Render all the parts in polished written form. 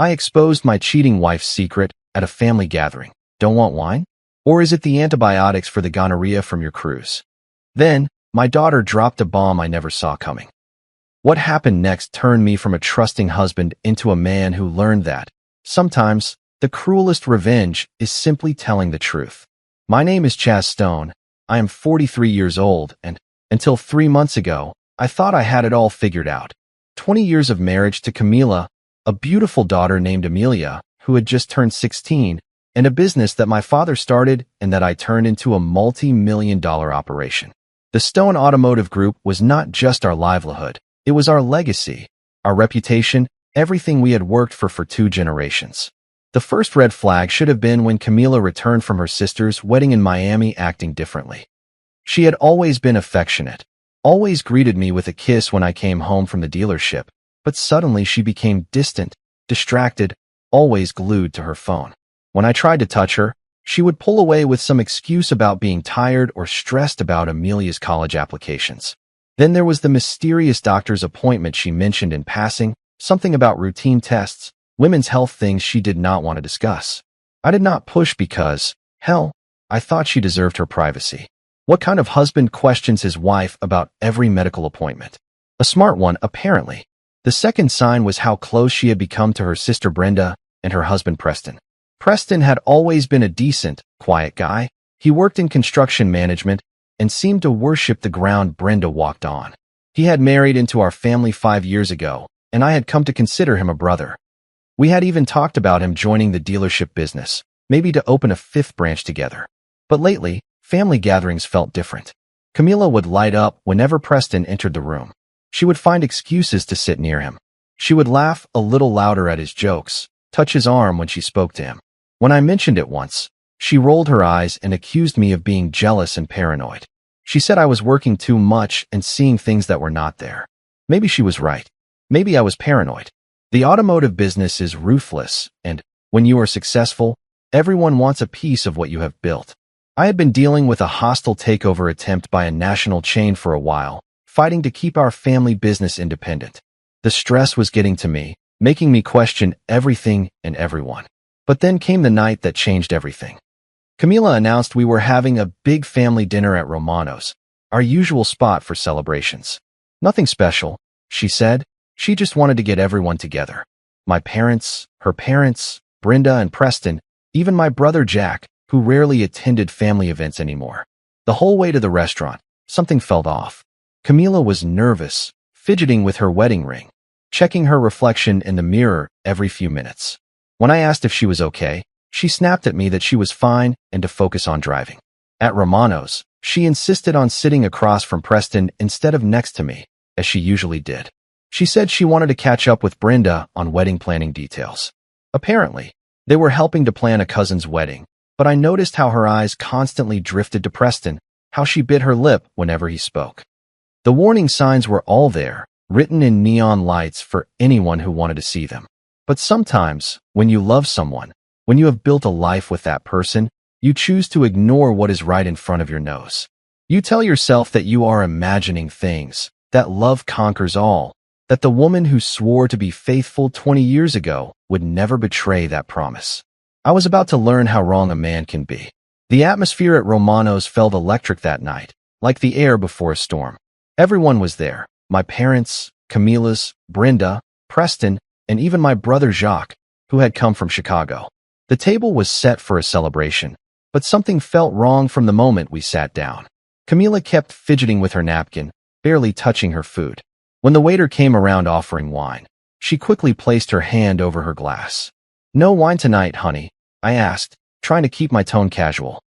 I exposed my cheating wife's secret at a family gathering. Don't want wine? Or is it the antibiotics for the gonorrhea from your cruise? Then, my daughter dropped a bomb I never saw coming. What happened next turned me from a trusting husband into a man who learned that, sometimes, the cruelest revenge is simply telling the truth. My name is Chaz Stone. I am 43 years old, and, until 3 months ago, I thought I had it all figured out. 20 years of marriage to Camila, a beautiful daughter named Amelia, who had just turned 16, and a business that my father started and that I turned into a multi-million-dollar operation. The Stone Automotive Group was not just our livelihood. It was our legacy, our reputation, everything we had worked for 2 generations. The first red flag should have been when Camila returned from her sister's wedding in Miami acting differently. She had always been affectionate, always greeted me with a kiss when I came home from the dealership, but suddenly she became distant, distracted, always glued to her phone. When I tried to touch her, she would pull away with some excuse about being tired or stressed about Amelia's college applications. Then there was the mysterious doctor's appointment she mentioned in passing, something about routine tests, women's health things she did not want to discuss. I did not push because, hell, I thought she deserved her privacy. What kind of husband questions his wife about every medical appointment? A smart one, apparently. The second sign was how close she had become to her sister Brenda and her husband Preston. Preston had always been a decent, quiet guy. He worked in construction management and seemed to worship the ground Brenda walked on. He had married into our family 5 years ago, and I had come to consider him a brother. We had even talked about him joining the dealership business, maybe to open a 5th branch together. But lately, family gatherings felt different. Camila would light up whenever Preston entered the room. She would find excuses to sit near him. She would laugh a little louder at his jokes, touch his arm when she spoke to him. When I mentioned it once, she rolled her eyes and accused me of being jealous and paranoid. She said I was working too much and seeing things that were not there. Maybe she was right. Maybe I was paranoid. The automotive business is ruthless, and when you are successful, everyone wants a piece of what you have built. I had been dealing with a hostile takeover attempt by a national chain for a while, fighting to keep our family business independent. The stress was getting to me, making me question everything and everyone. But then came the night that changed everything. Camila announced we were having a big family dinner at Romano's, our usual spot for celebrations. Nothing special, she said. She just wanted to get everyone together. My parents, her parents, Brenda and Preston, even my brother Jack, who rarely attended family events anymore. The whole way to the restaurant, something felt off. Camila was nervous, fidgeting with her wedding ring, checking her reflection in the mirror every few minutes. When I asked if she was okay, she snapped at me that she was fine and to focus on driving. At Romano's, she insisted on sitting across from Preston instead of next to me, as she usually did. She said she wanted to catch up with Brenda on wedding planning details. Apparently, they were helping to plan a cousin's wedding, but I noticed how her eyes constantly drifted to Preston, how she bit her lip whenever he spoke. The warning signs were all there, written in neon lights for anyone who wanted to see them. But sometimes, when you love someone, when you have built a life with that person, you choose to ignore what is right in front of your nose. You tell yourself that you are imagining things, that love conquers all, that the woman who swore to be faithful 20 years ago would never betray that promise. I was about to learn how wrong a man can be. The atmosphere at Romano's felt electric that night, like the air before a storm. Everyone was there, my parents, Camila's, Brenda, Preston, and even my brother Jacques, who had come from Chicago. The table was set for a celebration, but something felt wrong from the moment we sat down. Camila kept fidgeting with her napkin, barely touching her food. When the waiter came around offering wine, she quickly placed her hand over her glass. "No wine tonight, honey?" I asked, trying to keep my tone casual.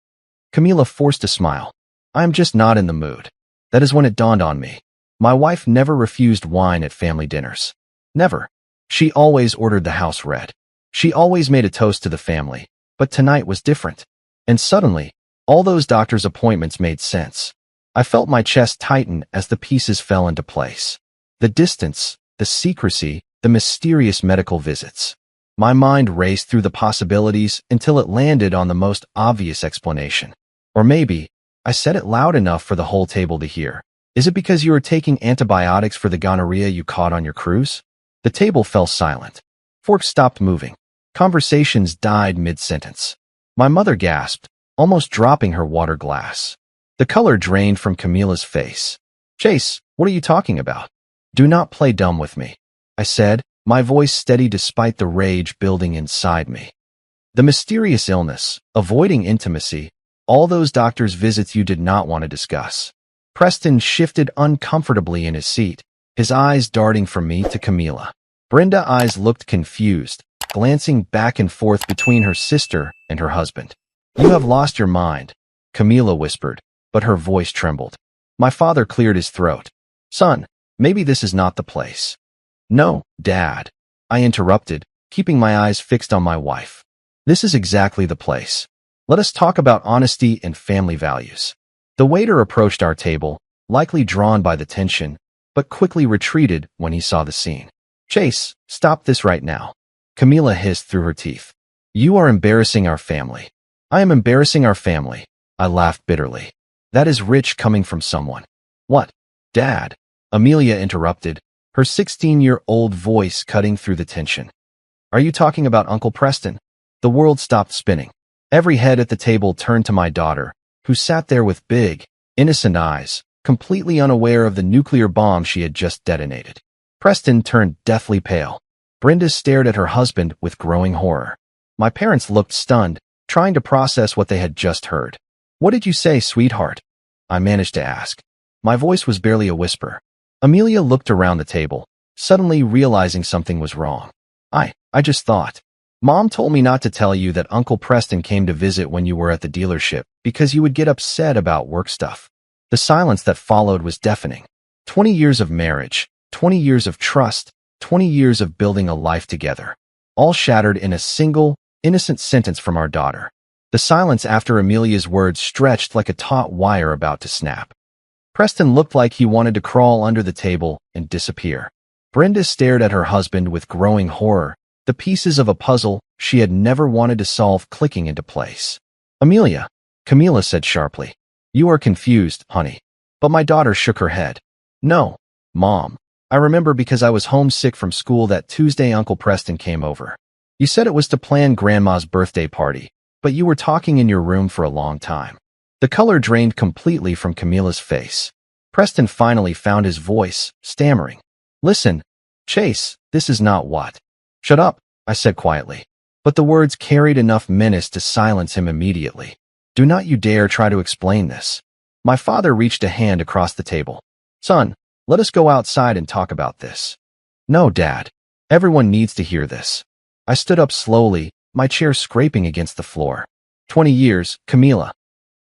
Camila forced a smile. "I am just not in the mood." That is when it dawned on me. My wife never refused wine at family dinners. Never. She always ordered the house red. She always made a toast to the family, but tonight was different. And suddenly, all those doctor's appointments made sense. I felt my chest tighten as the pieces fell into place. The distance, the secrecy, the mysterious medical visits. My mind raced through the possibilities until it landed on the most obvious explanation. Or maybe, I said it loud enough for the whole table to hear. "Is it because you are taking antibiotics for the gonorrhea you caught on your cruise?" The table fell silent. Forks stopped moving. Conversations died mid-sentence. My mother gasped, almost dropping her water glass. The color drained from Camila's face. Chase, what are you talking about? Do not play dumb with me, I said, my voice steady despite the rage building inside me. The mysterious illness, avoiding intimacy, all those doctor's visits you did not want to discuss. Preston shifted uncomfortably in his seat, his eyes darting from me to Camila. Brenda's eyes looked confused, glancing back and forth between her sister and her husband. You have lost your mind, Camila whispered, but her voice trembled. My father cleared his throat. Son, maybe this is not the place. No, Dad, I interrupted, keeping my eyes fixed on my wife. This is exactly the place. Let us talk about honesty and family values. The waiter approached our table, likely drawn by the tension, but quickly retreated when he saw the scene. Chase, stop this right now. Camila hissed through her teeth. You are embarrassing our family. I am embarrassing our family. I laughed bitterly. That is rich coming from someone. What? Dad? Amelia interrupted, her 16-year-old voice cutting through the tension. Are you talking about Uncle Preston? The world stopped spinning. Every head at the table turned to my daughter, who sat there with big, innocent eyes, completely unaware of the nuclear bomb she had just detonated. Preston turned deathly pale. Brenda stared at her husband with growing horror. My parents looked stunned, trying to process what they had just heard. What did you say, sweetheart? I managed to ask. My voice was barely a whisper. Amelia looked around the table, suddenly realizing something was wrong. I just thought. Mom told me not to tell you that Uncle Preston came to visit when you were at the dealership because you would get upset about work stuff. The silence that followed was deafening. 20 years of marriage, 20 years of trust, 20 years of building a life together, all shattered in a single, innocent sentence from our daughter. The silence after Amelia's words stretched like a taut wire about to snap. Preston looked like he wanted to crawl under the table and disappear. Brenda stared at her husband with growing horror, the pieces of a puzzle she had never wanted to solve clicking into place. Amelia, Camila said sharply. You are confused, honey. But my daughter shook her head. No, Mom. I remember because I was homesick from school that Tuesday Uncle Preston came over. You said it was to plan Grandma's birthday party, but you were talking in your room for a long time. The color drained completely from Camila's face. Preston finally found his voice, stammering. Listen, Chase, this is not what. Shut up, I said quietly. But the words carried enough menace to silence him immediately. Do not you dare try to explain this. My father reached a hand across the table. Son, let us go outside and talk about this. No, Dad. Everyone needs to hear this. I stood up slowly, my chair scraping against the floor. 20 years, Camila.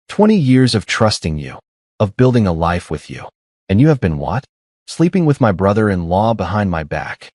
20 years of trusting you, of building a life with you. And you have been what? Sleeping with my brother-in-law behind my back.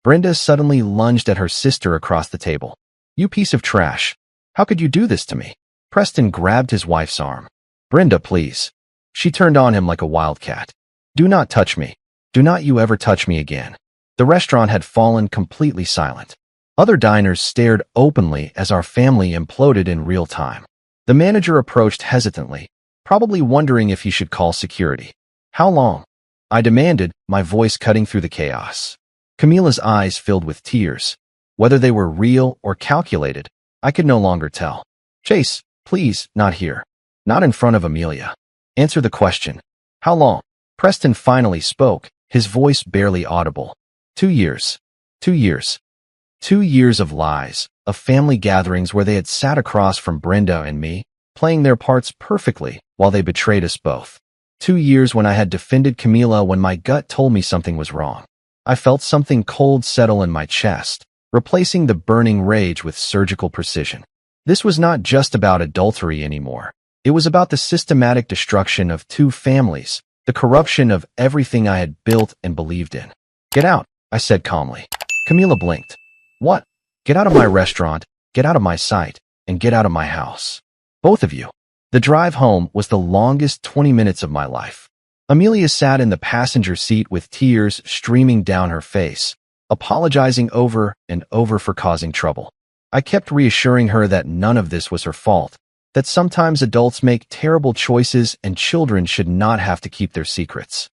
Brenda suddenly lunged at her sister across the table. You piece of trash. How could you do this to me? Preston grabbed his wife's arm. Brenda, please. She turned on him like a wildcat. Do not touch me. Do not you ever touch me again. The restaurant had fallen completely silent. Other diners stared openly as our family imploded in real time. The manager approached hesitantly, probably wondering if he should call security. How long? I demanded, my voice cutting through the chaos. Camila's eyes filled with tears. Whether they were real or calculated, I could no longer tell. Chase, please, not here. Not in front of Amelia. Answer the question. How long? Preston finally spoke, his voice barely audible. 2 years. 2 years. 2 years of lies, of family gatherings where they had sat across from Brenda and me, playing their parts perfectly while they betrayed us both. 2 years when I had defended Camila when my gut told me something was wrong. I felt something cold settle in my chest, replacing the burning rage with surgical precision. This was not just about adultery anymore. It was about the systematic destruction of 2 families, the corruption of everything I had built and believed in. Get out, I said calmly. Camila blinked. What? Get out of my restaurant, get out of my sight, and get out of my house. Both of you. The drive home was the longest 20 minutes of my life. Amelia sat in the passenger seat with tears streaming down her face, apologizing over and over for causing trouble. I kept reassuring her that none of this was her fault, that sometimes adults make terrible choices and children should not have to keep their secrets.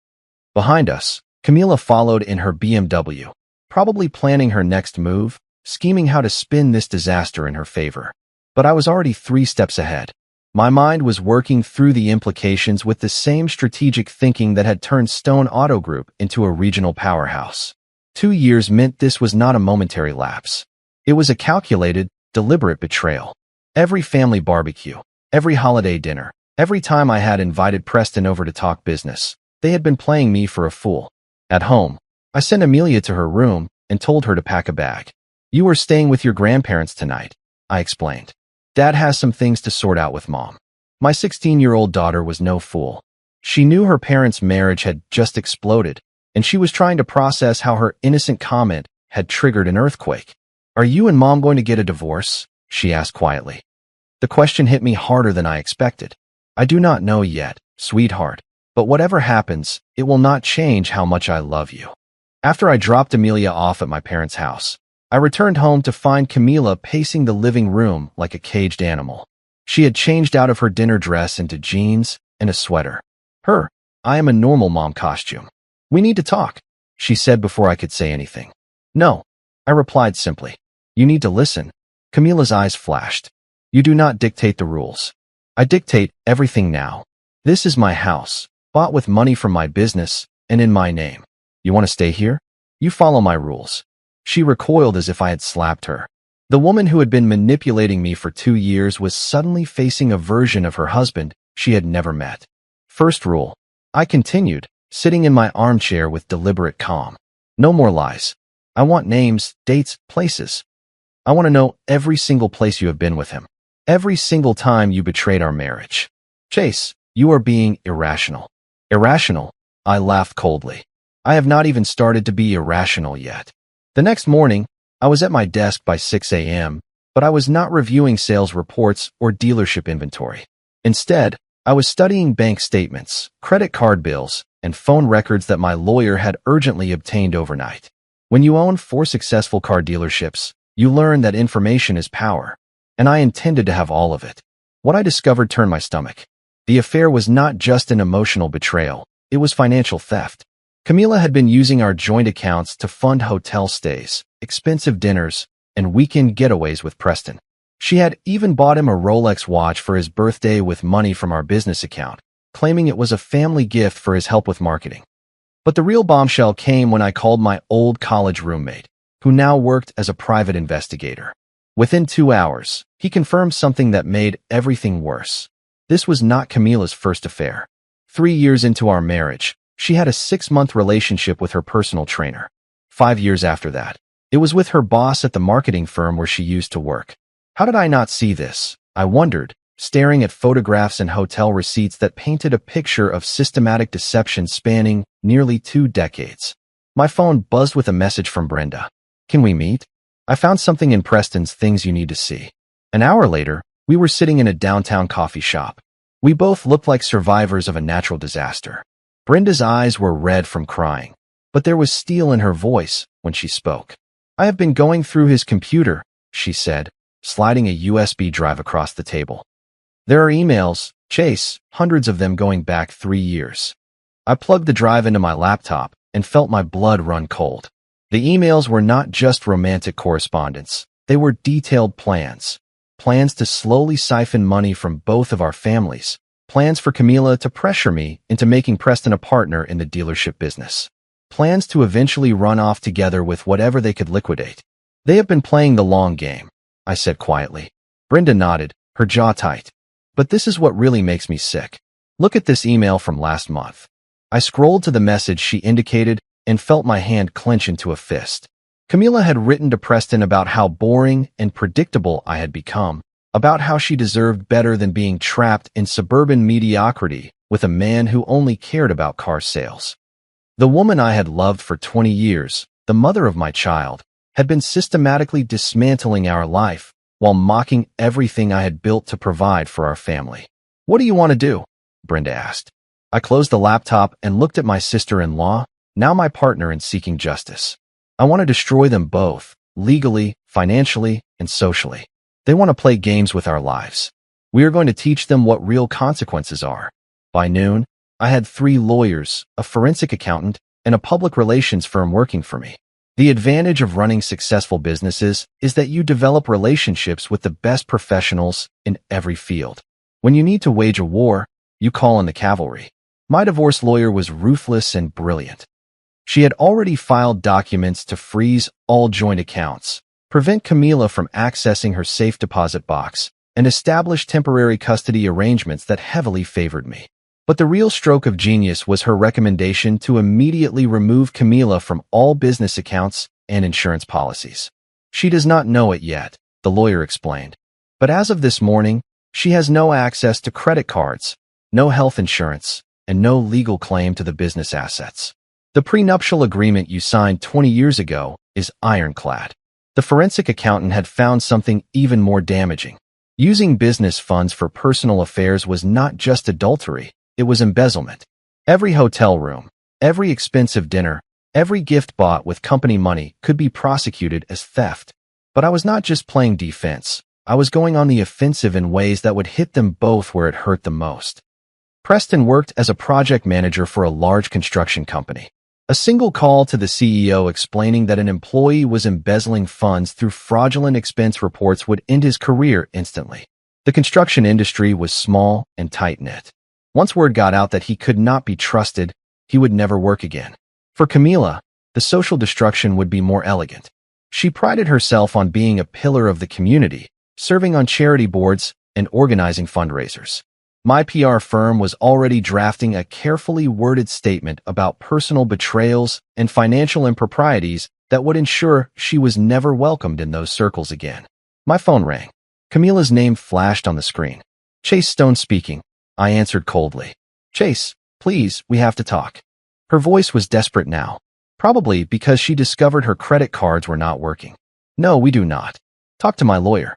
Behind us, Camila followed in her BMW, probably planning her next move, scheming how to spin this disaster in her favor. But I was already 3 steps ahead. My mind was working through the implications with the same strategic thinking that had turned Stone Auto Group into a regional powerhouse. 2 years meant this was not a momentary lapse. It was a calculated, deliberate betrayal. Every family barbecue, every holiday dinner, every time I had invited Preston over to talk business, they had been playing me for a fool. At home, I sent Amelia to her room and told her to pack a bag. "You are staying with your grandparents tonight," I explained. "Dad has some things to sort out with Mom." My 16-year-old daughter was no fool. She knew her parents' marriage had just exploded, and she was trying to process how her innocent comment had triggered an earthquake. "Are you and Mom going to get a divorce?" she asked quietly. The question hit me harder than I expected. "I do not know yet, sweetheart, but whatever happens, it will not change how much I love you." After I dropped Amelia off at my parents' house, I returned home to find Camila pacing the living room like a caged animal. She had changed out of her dinner dress into jeans and a sweater. "I am a normal mom costume. We need to talk," she said before I could say anything. "No," I replied simply. "You need to listen." Camila's eyes flashed. "You do not dictate the rules. I dictate everything now. This is my house, bought with money from my business and in my name. You want to stay here? You follow my rules." She recoiled as if I had slapped her. The woman who had been manipulating me for 2 years was suddenly facing a version of her husband she had never met. "First rule," I continued, sitting in my armchair with deliberate calm. "No more lies. I want names, dates, places. I want to know every single place you have been with him. Every single time you betrayed our marriage." "Chase, you are being irrational." "Irrational?" I laughed coldly. "I have not even started to be irrational yet." The next morning, I was at my desk by 6 a.m., but I was not reviewing sales reports or dealership inventory. Instead, I was studying bank statements, credit card bills, and phone records that my lawyer had urgently obtained overnight. When you own 4 successful car dealerships, you learn that information is power, and I intended to have all of it. What I discovered turned my stomach. The affair was not just an emotional betrayal, it was financial theft. Camila had been using our joint accounts to fund hotel stays, expensive dinners, and weekend getaways with Preston. She had even bought him a Rolex watch for his birthday with money from our business account, claiming it was a family gift for his help with marketing. But the real bombshell came when I called my old college roommate, who now worked as a private investigator. Within 2 hours, he confirmed something that made everything worse. This was not Camila's first affair. 3 years into our marriage, she had a 6-month relationship with her personal trainer. 5 years after that, it was with her boss at the marketing firm where she used to work. How did I not see this? I wondered, staring at photographs and hotel receipts that painted a picture of systematic deception spanning nearly 2 decades. My phone buzzed with a message from Brenda. "Can we meet? I found something in Preston's Things You Need to See." An hour later, we were sitting in a downtown coffee shop. We both looked like survivors of a natural disaster. Brenda's eyes were red from crying, but there was steel in her voice when she spoke. "I have been going through his computer," she said, sliding a USB drive across the table. "There are emails, Chase, hundreds of them going back 3 years." I plugged the drive into my laptop and felt my blood run cold. The emails were not just romantic correspondence. They were detailed plans. Plans to slowly siphon money from both of our families. Plans for Camila to pressure me into making Preston a partner in the dealership business. Plans to eventually run off together with whatever they could liquidate. "They have been playing the long game," I said quietly. Brenda nodded, her jaw tight. "But this is what really makes me sick. Look at this email from last month." I scrolled to the message she indicated and felt my hand clench into a fist. Camila had written to Preston about how boring and predictable I had become, about how she deserved better than being trapped in suburban mediocrity with a man who only cared about car sales. The woman I had loved for 20 years, the mother of my child, had been systematically dismantling our life while mocking everything I had built to provide for our family. "What do you want to do?" Brenda asked. I closed the laptop and looked at my sister-in-law, now my partner in seeking justice. "I want to destroy them both, legally, financially, and socially. They want to play games with our lives. We are going to teach them what real consequences are." By noon, I had 3 lawyers, a forensic accountant, and a public relations firm working for me. The advantage of running successful businesses is that you develop relationships with the best professionals in every field. When you need to wage a war, you call in the cavalry. My divorce lawyer was ruthless and brilliant. She had already filed documents to freeze all joint accounts, prevent Camila from accessing her safe deposit box, and establish temporary custody arrangements that heavily favored me. But the real stroke of genius was her recommendation to immediately remove Camila from all business accounts and insurance policies. She does not know it yet, the lawyer explained. But as of this morning, she has no access to credit cards, no health insurance, and no legal claim to the business assets. The prenuptial agreement you signed 20 years ago is ironclad. The forensic accountant had found something even more damaging. Using business funds for personal affairs was not just adultery. It was embezzlement. Every hotel room, every expensive dinner, every gift bought with company money could be prosecuted as theft. But I was not just playing defense. I was going on the offensive in ways that would hit them both where it hurt the most. Preston worked as a project manager for a large construction company. A single call to the CEO explaining that an employee was embezzling funds through fraudulent expense reports would end his career instantly. The construction industry was small and tight-knit. Once word got out that he could not be trusted, he would never work again. For Camila, the social destruction would be more elegant. She prided herself on being a pillar of the community, serving on charity boards and organizing fundraisers. My PR firm was already drafting a carefully worded statement about personal betrayals and financial improprieties that would ensure she was never welcomed in those circles again. My phone rang. Camila's name flashed on the screen. Chase Stone speaking. I answered coldly. Chase, please, we have to talk. Her voice was desperate now, probably because she discovered her credit cards were not working. No, we do not. Talk to my lawyer.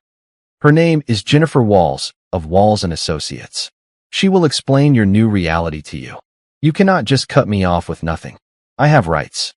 Her name is Jennifer Walls of Walls & Associates. She will explain your new reality to you. You cannot just cut me off with nothing. I have rights.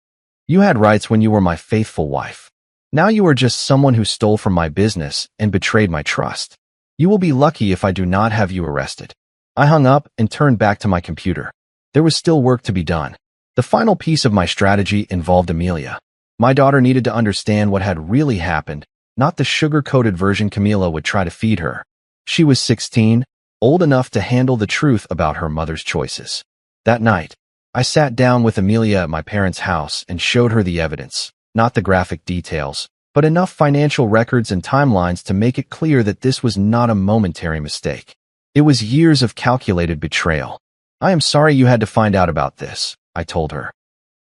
You had rights when you were my faithful wife. Now you are just someone who stole from my business and betrayed my trust. You will be lucky if I do not have you arrested. I hung up and turned back to my computer. There was still work to be done. The final piece of my strategy involved Amelia. My daughter needed to understand what had really happened, not the sugar-coated version Camila would try to feed her. She was 16, old enough to handle the truth about her mother's choices. That night, I sat down with Amelia at my parents' house and showed her the evidence, not the graphic details, but enough financial records and timelines to make it clear that this was not a momentary mistake. It was years of calculated betrayal. I am sorry you had to find out about this, I told her.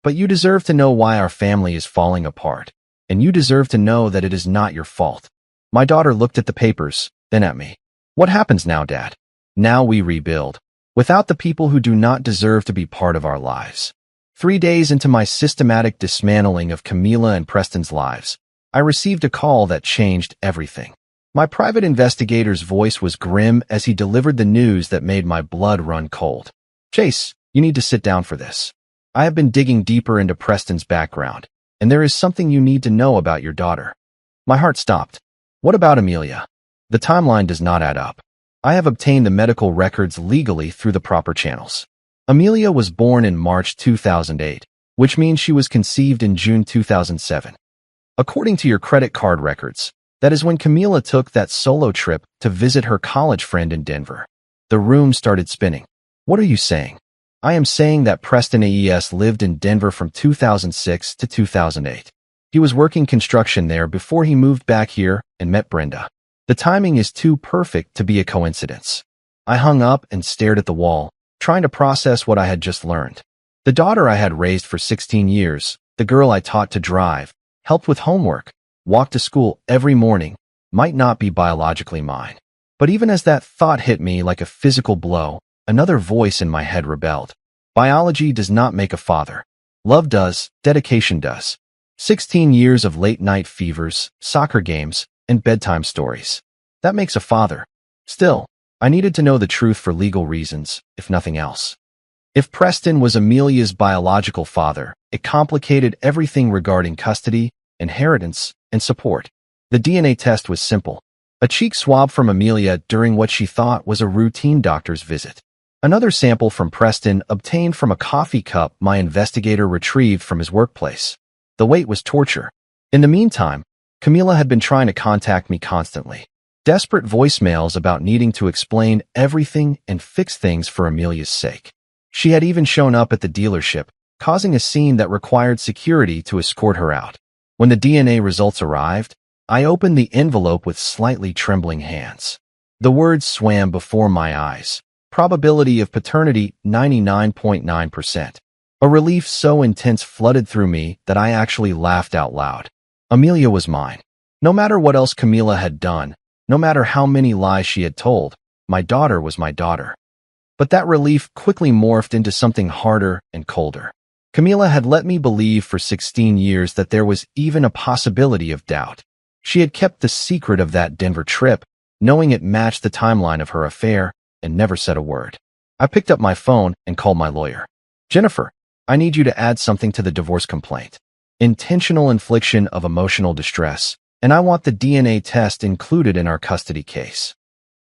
But you deserve to know why our family is falling apart, and you deserve to know that it is not your fault. My daughter looked at the papers, then at me. What happens now, Dad? Now we rebuild, without the people who do not deserve to be part of our lives. 3 days into my systematic dismantling of Camila and Preston's lives, I received a call that changed everything. My private investigator's voice was grim as he delivered the news that made my blood run cold. Chase, you need to sit down for this. I have been digging deeper into Preston's background, and there is something you need to know about your daughter. My heart stopped. What about Amelia? The timeline does not add up. I have obtained the medical records legally through the proper channels. Amelia was born in March 2008, which means she was conceived in June 2007. According to your credit card records, that is when Camila took that solo trip to visit her college friend in Denver. The room started spinning. What are you saying? I am saying that Preston AES lived in Denver from 2006 to 2008. He was working construction there before he moved back here and met Brenda. The timing is too perfect to be a coincidence. I hung up and stared at the wall, trying to process what I had just learned. The daughter I had raised for 16 years, the girl I taught to drive, helped with homework, walked to school every morning, might not be biologically mine. But even as that thought hit me like a physical blow, another voice in my head rebelled. Biology does not make a father. Love does, dedication does. 16 years of late-night fevers, soccer games, and bedtime stories. That makes a father. Still, I needed to know the truth for legal reasons, if nothing else. If Preston was Amelia's biological father, it complicated everything regarding custody, inheritance, and support. The DNA test was simple. A cheek swab from Amelia during what she thought was a routine doctor's visit. Another sample from Preston obtained from a coffee cup my investigator retrieved from his workplace. The wait was torture. In the meantime, Camila had been trying to contact me constantly. Desperate voicemails about needing to explain everything and fix things for Amelia's sake. She had even shown up at the dealership, causing a scene that required security to escort her out. When the DNA results arrived, I opened the envelope with slightly trembling hands. The words swam before my eyes. Probability of paternity 99.9%. A relief so intense flooded through me that I actually laughed out loud. Amelia was mine. No matter what else Camila had done, no matter how many lies she had told, my daughter was my daughter. But that relief quickly morphed into something harder and colder. Camila had let me believe for 16 years that there was even a possibility of doubt. She had kept the secret of that Denver trip, knowing it matched the timeline of her affair, and never said a word. I picked up my phone and called my lawyer. Jennifer, I need you to add something to the divorce complaint. Intentional infliction of emotional distress, and I want the DNA test included in our custody case.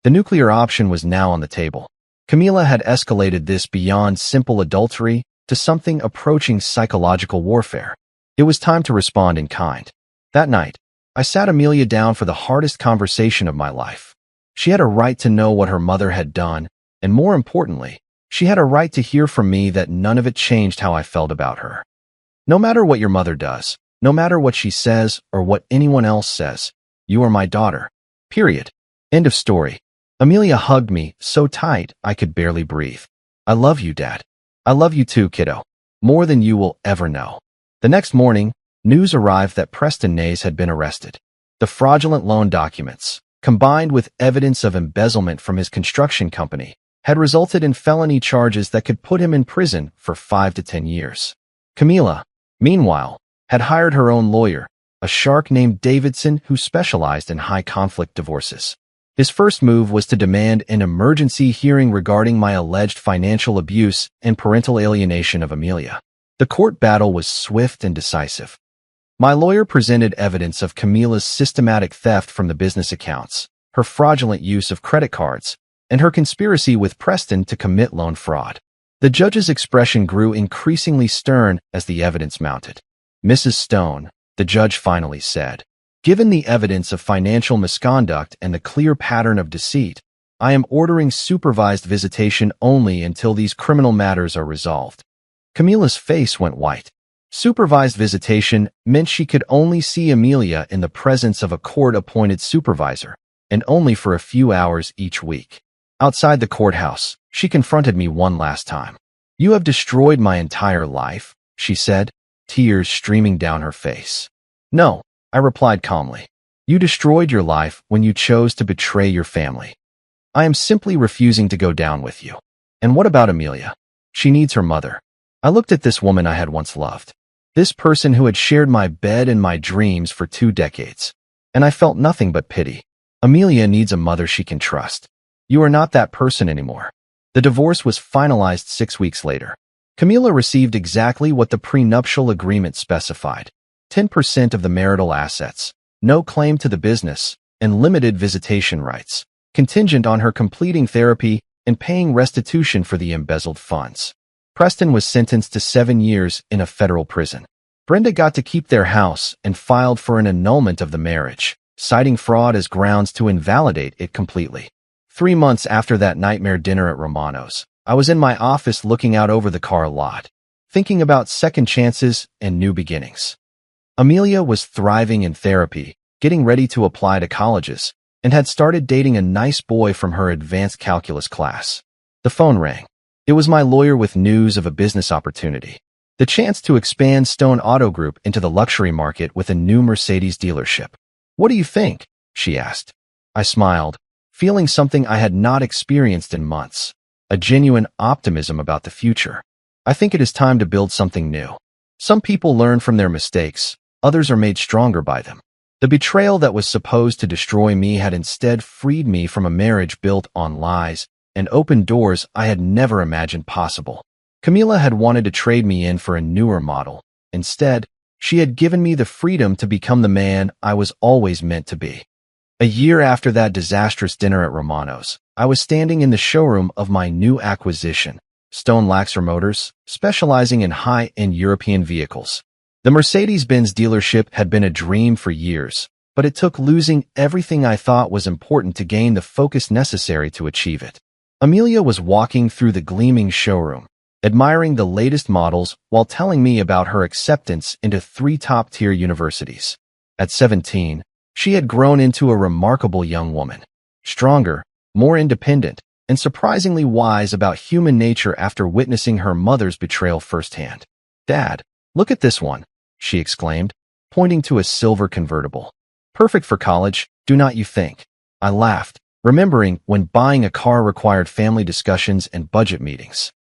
The nuclear option was now on the table. Camila had escalated this beyond simple adultery to something approaching psychological warfare. It was time to respond in kind. That night, I sat Amelia down for the hardest conversation of my life. She had a right to know what her mother had done, and more importantly, she had a right to hear from me that none of it changed how I felt about her. No matter what your mother does, no matter what she says or what anyone else says, you are my daughter. Period. End of story. Amelia hugged me so tight I could barely breathe. I love you, Dad. I love you too, kiddo. More than you will ever know. The next morning, news arrived that Preston Nays had been arrested. The fraudulent loan documents, combined with evidence of embezzlement from his construction company, had resulted in felony charges that could put him in prison for 5 to 10 years. Camila, meanwhile, had hired her own lawyer, a shark named Davidson who specialized in high-conflict divorces. His first move was to demand an emergency hearing regarding my alleged financial abuse and parental alienation of Amelia. The court battle was swift and decisive. My lawyer presented evidence of Camila's systematic theft from the business accounts, her fraudulent use of credit cards, and her conspiracy with Preston to commit loan fraud. The judge's expression grew increasingly stern as the evidence mounted. Mrs. Stone, the judge finally said, given the evidence of financial misconduct and the clear pattern of deceit, I am ordering supervised visitation only until these criminal matters are resolved. Camila's face went white. Supervised visitation meant she could only see Amelia in the presence of a court-appointed supervisor, and only for a few hours each week. Outside the courthouse, she confronted me one last time. You have destroyed my entire life, she said, tears streaming down her face. No, I replied calmly. You destroyed your life when you chose to betray your family. I am simply refusing to go down with you. And what about Amelia? She needs her mother. I looked at this woman I had once loved. This person who had shared my bed and my dreams for 2 decades. And I felt nothing but pity. Amelia needs a mother she can trust. You are not that person anymore. The divorce was finalized 6 weeks later. Camila received exactly what the prenuptial agreement specified. 10% of the marital assets, no claim to the business, and limited visitation rights, contingent on her completing therapy and paying restitution for the embezzled funds. Preston was sentenced to 7 years in a federal prison. Brenda got to keep their house and filed for an annulment of the marriage, citing fraud as grounds to invalidate it completely. 3 months after that nightmare dinner at Romano's, I was in my office looking out over the car lot, thinking about second chances and new beginnings. Amelia was thriving in therapy, getting ready to apply to colleges, and had started dating a nice boy from her advanced calculus class. The phone rang. It was my lawyer with news of a business opportunity. The chance to expand Stone Auto Group into the luxury market with a new Mercedes dealership. What do you think? She asked. I smiled, feeling something I had not experienced in months. A genuine optimism about the future. I think it is time to build something new. Some people learn from their mistakes, others are made stronger by them. The betrayal that was supposed to destroy me had instead freed me from a marriage built on lies and opened doors I had never imagined possible. Camila had wanted to trade me in for a newer model. Instead, she had given me the freedom to become the man I was always meant to be. A year after that disastrous dinner at Romano's, I was standing in the showroom of my new acquisition, Stone Laxer Motors, specializing in high-end European vehicles. The Mercedes-Benz dealership had been a dream for years, but it took losing everything I thought was important to gain the focus necessary to achieve it. Amelia was walking through the gleaming showroom, admiring the latest models while telling me about her acceptance into 3 top-tier universities. At 17, she had grown into a remarkable young woman, stronger, more independent, and surprisingly wise about human nature after witnessing her mother's betrayal firsthand. "Dad, look at this one," she exclaimed, pointing to a silver convertible. "Perfect for college, do not you think?" I laughed, remembering when buying a car required family discussions and budget meetings.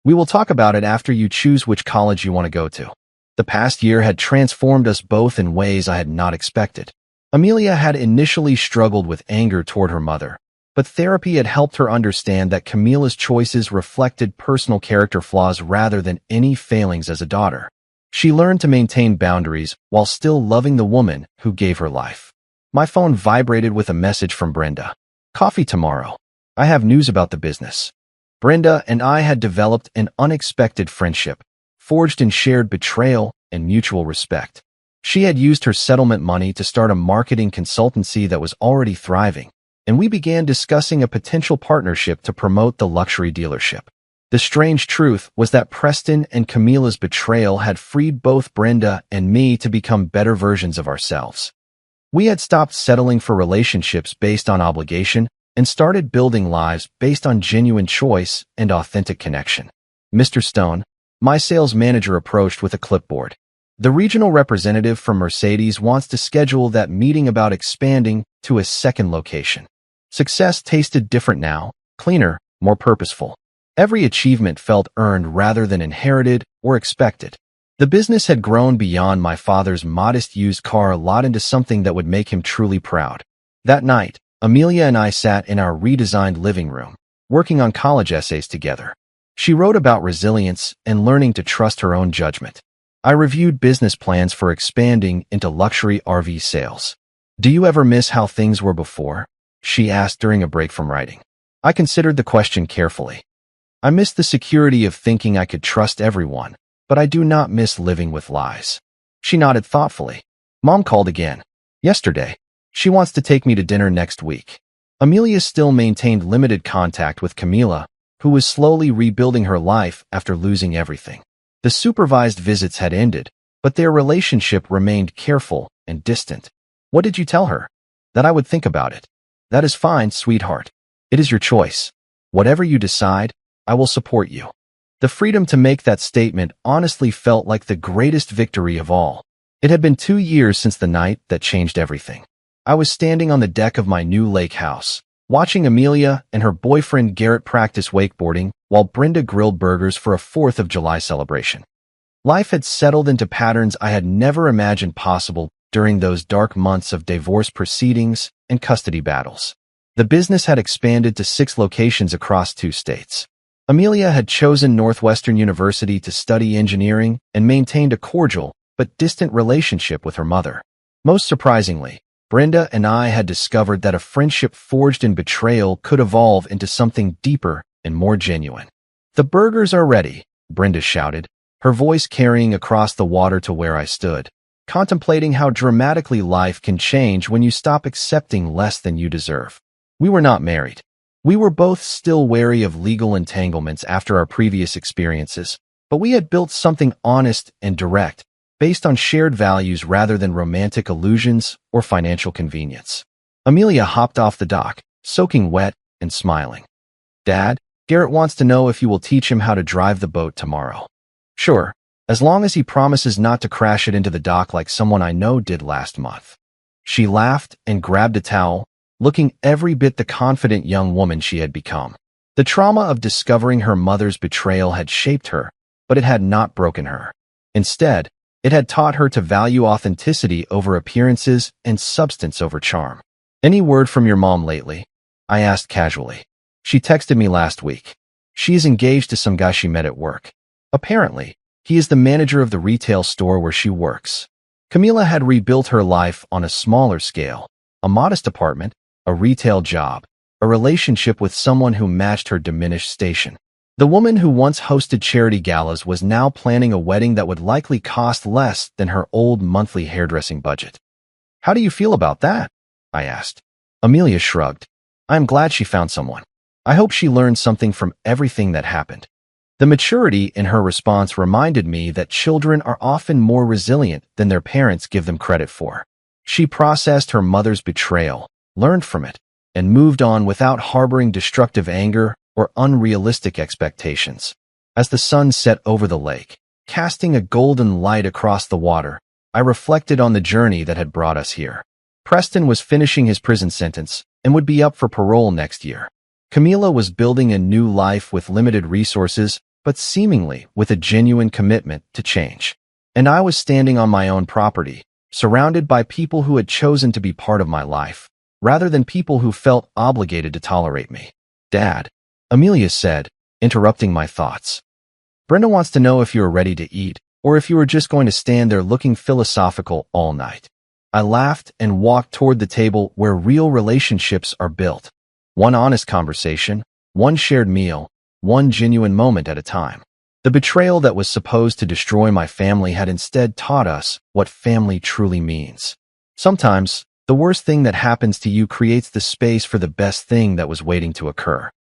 "We will talk about it after you choose which college you want to go to." The past year had transformed us both in ways I had not expected. Amelia had initially struggled with anger toward her mother, but therapy had helped her understand that Camila's choices reflected personal character flaws rather than any failings as a daughter. She learned to maintain boundaries while still loving the woman who gave her life. My phone vibrated with a message from Brenda. "Coffee tomorrow. I have news about the business." Brenda and I had developed an unexpected friendship, forged in shared betrayal and mutual respect. She had used her settlement money to start a marketing consultancy that was already thriving, and we began discussing a potential partnership to promote the luxury dealership. The strange truth was that Preston and Camila's betrayal had freed both Brenda and me to become better versions of ourselves. We had stopped settling for relationships based on obligation and started building lives based on genuine choice and authentic connection. "Mr. Stone," my sales manager approached with a clipboard. "The regional representative from Mercedes wants to schedule that meeting about expanding to a second location." Success tasted different now, cleaner, more purposeful. Every achievement felt earned rather than inherited or expected. The business had grown beyond my father's modest used car lot into something that would make him truly proud. That night, Amelia and I sat in our redesigned living room, working on college essays together. She wrote about resilience and learning to trust her own judgment. I reviewed business plans for expanding into luxury RV sales. "Do you ever miss how things were before?" she asked during a break from writing. I considered the question carefully. "I miss the security of thinking I could trust everyone, but I do not miss living with lies." She nodded thoughtfully. "Mom called again. Yesterday. She wants to take me to dinner next week." Amelia still maintained limited contact with Camila, who was slowly rebuilding her life after losing everything. The supervised visits had ended, but their relationship remained careful and distant. "What did you tell her?" "That I would think about it." "That is fine, sweetheart. It is your choice. Whatever you decide, I will support you." The freedom to make that statement honestly felt like the greatest victory of all. It had been 2 years since the night that changed everything. I was standing on the deck of my new lake house, watching Amelia and her boyfriend Garrett practice wakeboarding while Brenda grilled burgers for a 4th of July celebration. Life had settled into patterns I had never imagined possible during those dark months of divorce proceedings and custody battles. The business had expanded to 6 locations across 2 states. Amelia had chosen Northwestern University to study engineering and maintained a cordial but distant relationship with her mother. Most surprisingly, Brenda and I had discovered that a friendship forged in betrayal could evolve into something deeper and more genuine. "The burgers are ready," Brenda shouted, her voice carrying across the water to where I stood, contemplating how dramatically life can change when you stop accepting less than you deserve. We were not married. We were both still wary of legal entanglements after our previous experiences, but we had built something honest and direct, based on shared values rather than romantic illusions or financial convenience. Amelia hopped off the dock, soaking wet and smiling. "Dad, Garrett wants to know if you will teach him how to drive the boat tomorrow." "Sure, as long as he promises not to crash it into the dock like someone I know did last month." She laughed and grabbed a towel, looking every bit the confident young woman she had become. The trauma of discovering her mother's betrayal had shaped her, but it had not broken her. Instead, it had taught her to value authenticity over appearances and substance over charm. "Any word from your mom lately?" I asked casually. "She texted me last week. She is engaged to some guy she met at work. Apparently, he is the manager of the retail store where she works." Camila had rebuilt her life on a smaller scale, a modest apartment, a retail job, a relationship with someone who matched her diminished station. The woman who once hosted charity galas was now planning a wedding that would likely cost less than her old monthly hairdressing budget. How do you feel about that? I asked. Amelia shrugged. I am glad she found someone. I hope she learned something from everything that happened. The maturity in her response reminded me that children are often more resilient than their parents give them credit for. She processed her mother's betrayal, learned from it, and moved on without harboring destructive anger or unrealistic expectations. As the sun set over the lake, casting a golden light across the water, I reflected on the journey that had brought us here. Preston was finishing his prison sentence and would be up for parole next year. Camila was building a new life with limited resources, but seemingly with a genuine commitment to change. And I was standing on my own property, surrounded by people who had chosen to be part of my life, rather than people who felt obligated to tolerate me. Dad, Amelia said, interrupting my thoughts. Brenda wants to know if you are ready to eat, or if you are just going to stand there looking philosophical all night. I laughed and walked toward the table where real relationships are built. One honest conversation, one shared meal, one genuine moment at a time. The betrayal that was supposed to destroy my family had instead taught us what family truly means. Sometimes, the worst thing that happens to you creates the space for the best thing that was waiting to occur.